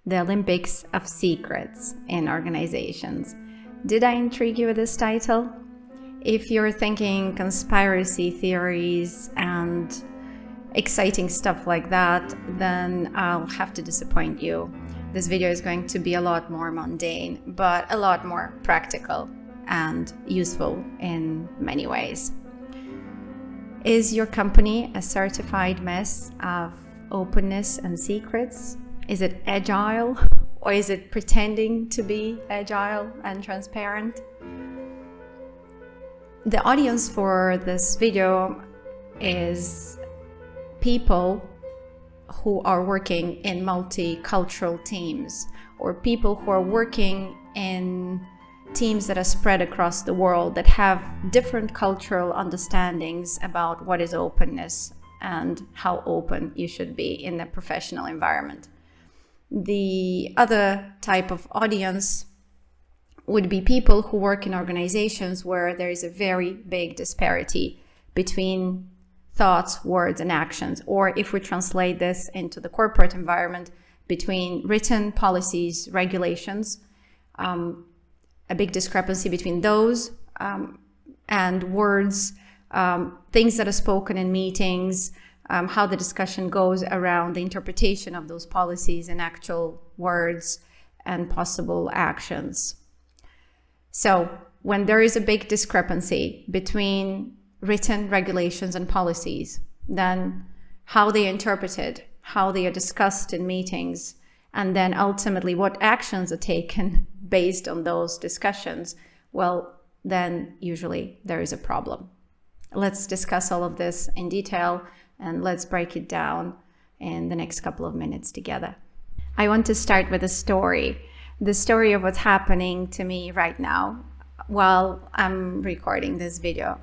The Olympics of Secrets in Organizations. Did I intrigue you with this title? If you're thinking conspiracy theories and exciting stuff like that, then I'll have to disappoint you. This video is going to be a lot more mundane, but a lot more practical and useful in many ways. Is your company a certified mess of openness and secrets? Is it agile, or is it pretending to be agile and transparent? The audience for this video is people who are working in multicultural teams, or people who are working in teams that are spread across the world that have different cultural understandings about what is openness and how open you should be in a professional environment. The other type of audience would be people who work in organizations where there is a very big disparity between thoughts, words, and actions, or if we translate this into the corporate environment, between written policies, regulations, a big discrepancy between those and words, things that are spoken in meetings, how the discussion goes around the interpretation of those policies and actual words and possible actions. So when there is a big discrepancy between written regulations and policies, then how they are interpreted, how they are discussed in meetings, and then ultimately what actions are taken based on those discussions, well, then usually there is a problem. Let's discuss all of this in detail, and let's break it down in the next couple of minutes together. I want to start with a story, the story of what's happening to me right now while I'm recording this video.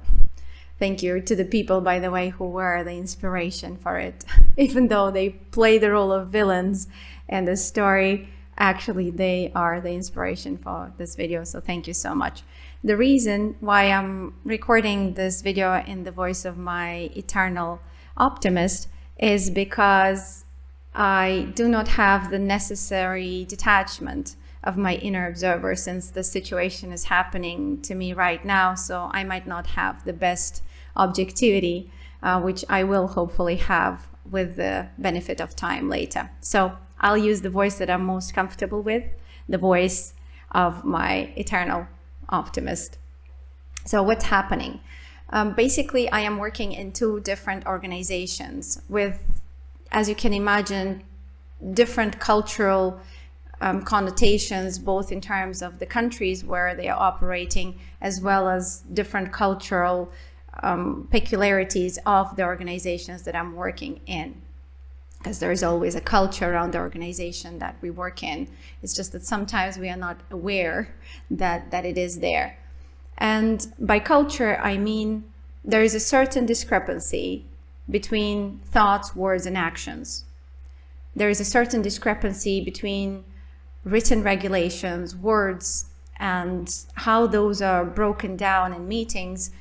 Thank you to the people, by the way, who were the inspiration for it. Even though they play the role of villains in the story, actually they are the inspiration for this video, so thank you so much. The reason why I'm recording this video in the voice of my eternal optimist is because I do not have the necessary detachment of my inner observer, since the situation is happening to me right now, so I might not have the best objectivity, which I will hopefully have with the benefit of time later. So I'll use the voice that I'm most comfortable with, the voice of my eternal optimist. So what's happening? Basically, I am working in two different organizations with, as you can imagine, different cultural connotations, both in terms of the countries where they are operating, as well as different cultural peculiarities of the organizations that I'm working in. Because there is always a culture around the organization that we work in. It's just that sometimes we are not aware that it is there. And by culture, I mean there is a certain discrepancy between thoughts, words, and actions. There is a certain discrepancy between written regulations, words, and how those are broken down in meetings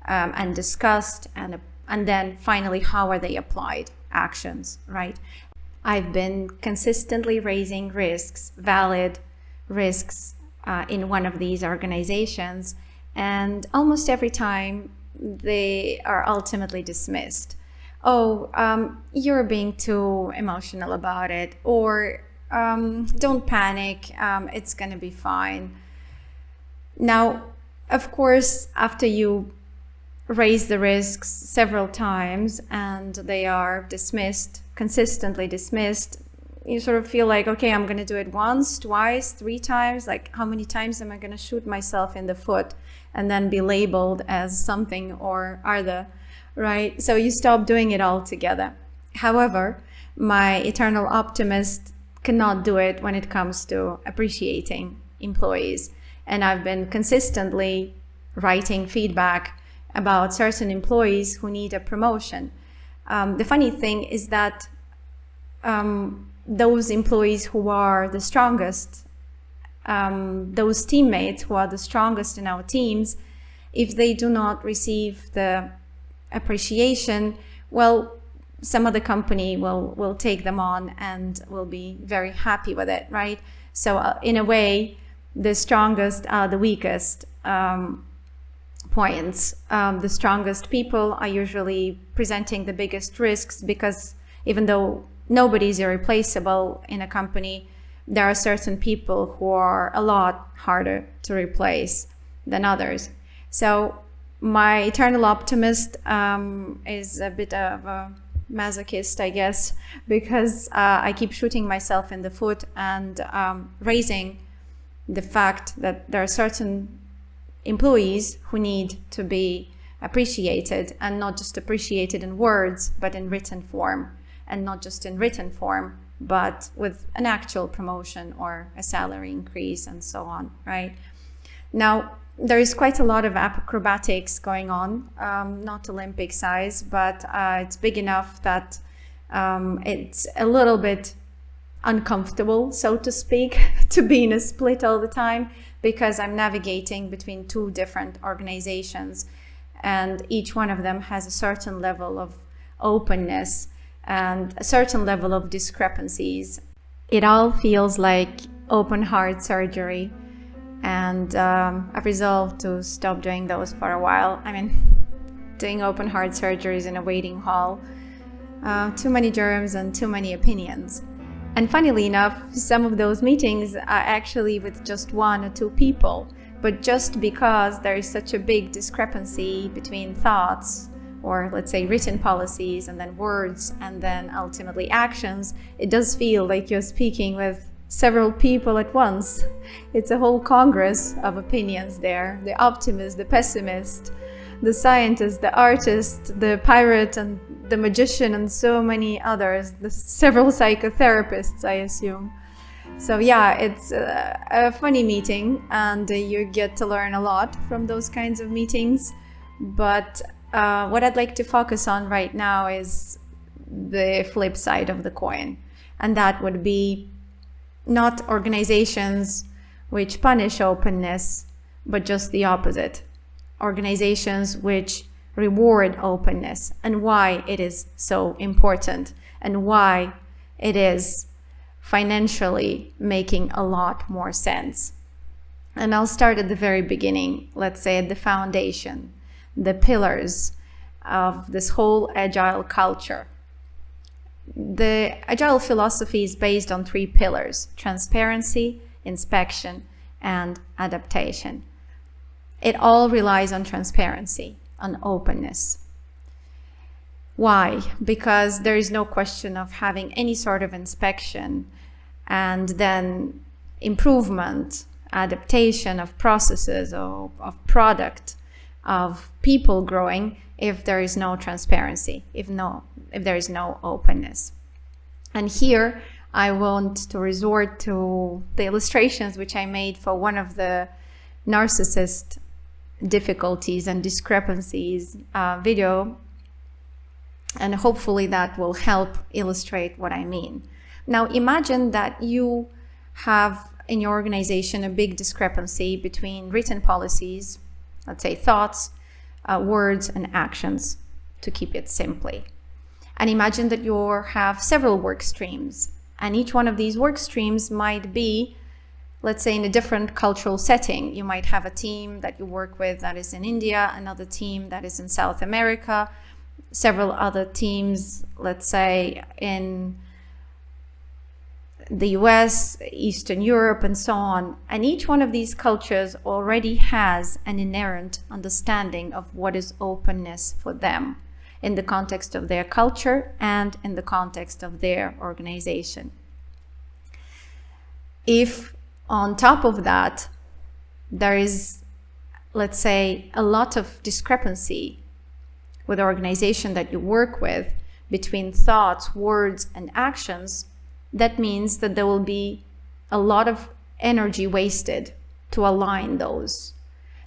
and discussed, and then finally how are they applied, actions, right? I've been consistently raising risks, valid risks, in one of these organizations, and almost every time they are ultimately dismissed. Oh, you're being too emotional about it, or don't panic, it's gonna be fine. Now, of course, after you raise the risks several times and they are dismissed, consistently dismissed, you sort of feel like, okay, I'm gonna do it once, twice, 3 times, like how many times am I gonna shoot myself in the foot and then be labeled as something or other, right? So you stop doing it altogether. However, my eternal optimist cannot do it when it comes to appreciating employees. And I've been consistently writing feedback about certain employees who need a promotion. The funny thing is that those employees who are the strongest, those teammates who are the strongest in our teams, if they do not receive the appreciation, well, some other company will take them on and will be very happy with it, right? So in a way, the strongest are the weakest points. The strongest people are usually presenting the biggest risks, because even though nobody is irreplaceable in a company, there are certain people who are a lot harder to replace than others. So my eternal optimist is a bit of a masochist, I guess, because I keep shooting myself in the foot and raising the fact that there are certain employees who need to be appreciated, and not just appreciated in words, but in written form, and not just in written form, but with an actual promotion or a salary increase and so on, right? Now, there is quite a lot of acrobatics going on, not Olympic size, but it's big enough that it's a little bit uncomfortable, so to speak, to be in a split all the time, because I'm navigating between two different organizations, and each one of them has a certain level of openness and a certain level of discrepancies. It all feels like open heart surgery, and I've resolved to stop doing those for a while. I mean, doing open heart surgeries in a waiting hall, too many germs and too many opinions. And funnily enough, some of those meetings are actually with just one or two people, but just because there is such a big discrepancy between thoughts, or let's say written policies, and then words, and then ultimately actions, it does feel like you're speaking with several people at once. It's a whole congress of opinions there. The optimist, the pessimist, the scientist, the artist, the pirate, and the magician, and so many others, the several psychotherapists, I assume. So yeah, it's a funny meeting, and you get to learn a lot from those kinds of meetings. But what I'd like to focus on right now is the flip side of the coin, and that would be not organizations which punish openness, but just the opposite. Organizations which reward openness, and why it is so important, and why it is financially making a lot more sense. And I'll start at the very beginning, let's say at the foundation, the pillars of this whole Agile culture. The Agile philosophy is based on three pillars: transparency, inspection, and adaptation. It all relies on transparency, on openness. Why? Because there is no question of having any sort of inspection and then improvement, adaptation of processes, of product, of people growing, if there is no transparency, if there is no openness. And here I want to resort to the illustrations which I made for one of the narcissist difficulties and discrepancies video, and hopefully that will help illustrate what I mean. Now imagine that you have in your organization a big discrepancy between written policies, let's say thoughts, words, and actions, to keep it simply. And imagine that you have several work streams, and each one of these work streams might be, let's say, in a different cultural setting. You might have a team that you work with that is in India, another team that is in South America, several other teams, let's say, in the US, Eastern Europe, and so on. And each one of these cultures already has an inherent understanding of what is openness for them in the context of their culture and in the context of their organization. If on top of that, there is, let's say, a lot of discrepancy with the organization that you work with between thoughts, words, and actions, that means that there will be a lot of energy wasted to align those.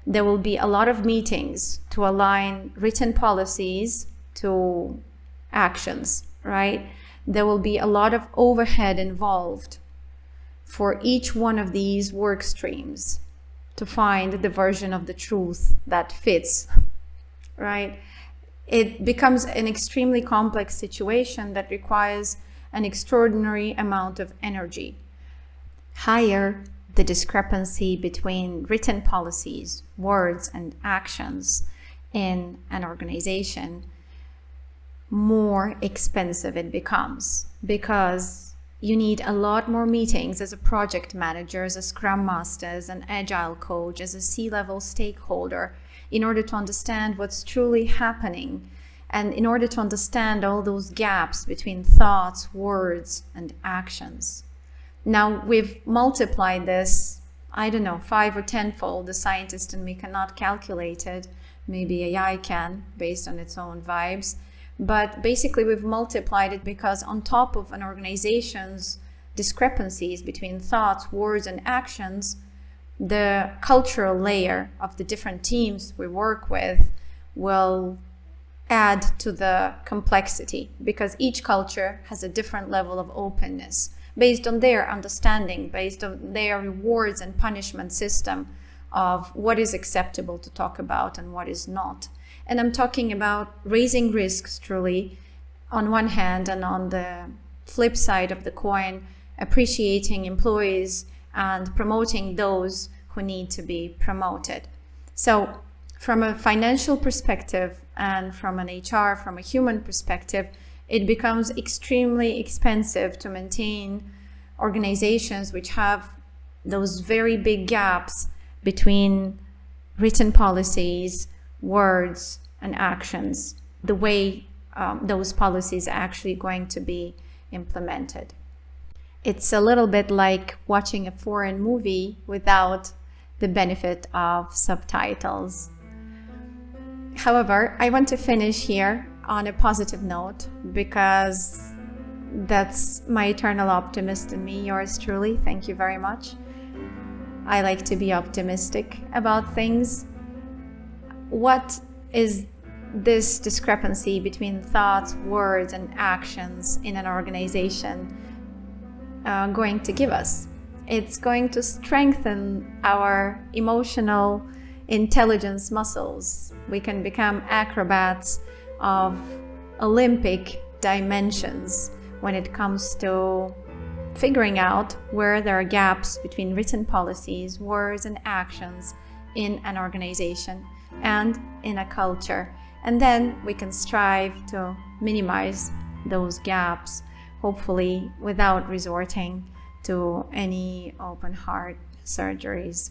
There will be a lot of meetings to align written policies to actions, right? There will be a lot of overhead involved for each one of these work streams to find the version of the truth that fits, right? it becomes an extremely complex situation that requires an extraordinary amount of energy. Higher the discrepancy between written policies, words, and actions in an organization, more expensive it becomes, because you need a lot more meetings as a project manager, as a scrum master, as an agile coach, as a C-level stakeholder, in order to understand what's truly happening, and in order to understand all those gaps between thoughts, words, and actions. Now, we've multiplied this, I don't know, 5 or 10-fold. The scientist and me cannot calculate it. Maybe AI can, based on its own vibes. But basically, we've multiplied it because on top of an organization's discrepancies between thoughts, words, and actions, the cultural layer of the different teams we work with will add to the complexity, because each culture has a different level of openness based on their understanding, based on their rewards and punishment system of what is acceptable to talk about and what is not. And I'm talking about raising risks, truly, on one hand, and on the flip side of the coin, appreciating employees and promoting those who need to be promoted. So from a financial perspective and from an HR, from a human perspective, it becomes extremely expensive to maintain organizations which have those very big gaps between written policies, words, and actions, the way those policies are actually going to be implemented. It's a little bit like watching a foreign movie without the benefit of subtitles. However, I want to finish here on a positive note, because that's my eternal optimist in me, yours truly. Thank you very much. I like to be optimistic about things. What is this discrepancy between thoughts, words, and actions in an organization going to give us? It's going to strengthen our emotional intelligence muscles. We can become acrobats of Olympic dimensions when it comes to figuring out where there are gaps between written policies, words, and actions in an organization and in a culture. And then we can strive to minimize those gaps, hopefully without resorting to any open heart surgeries.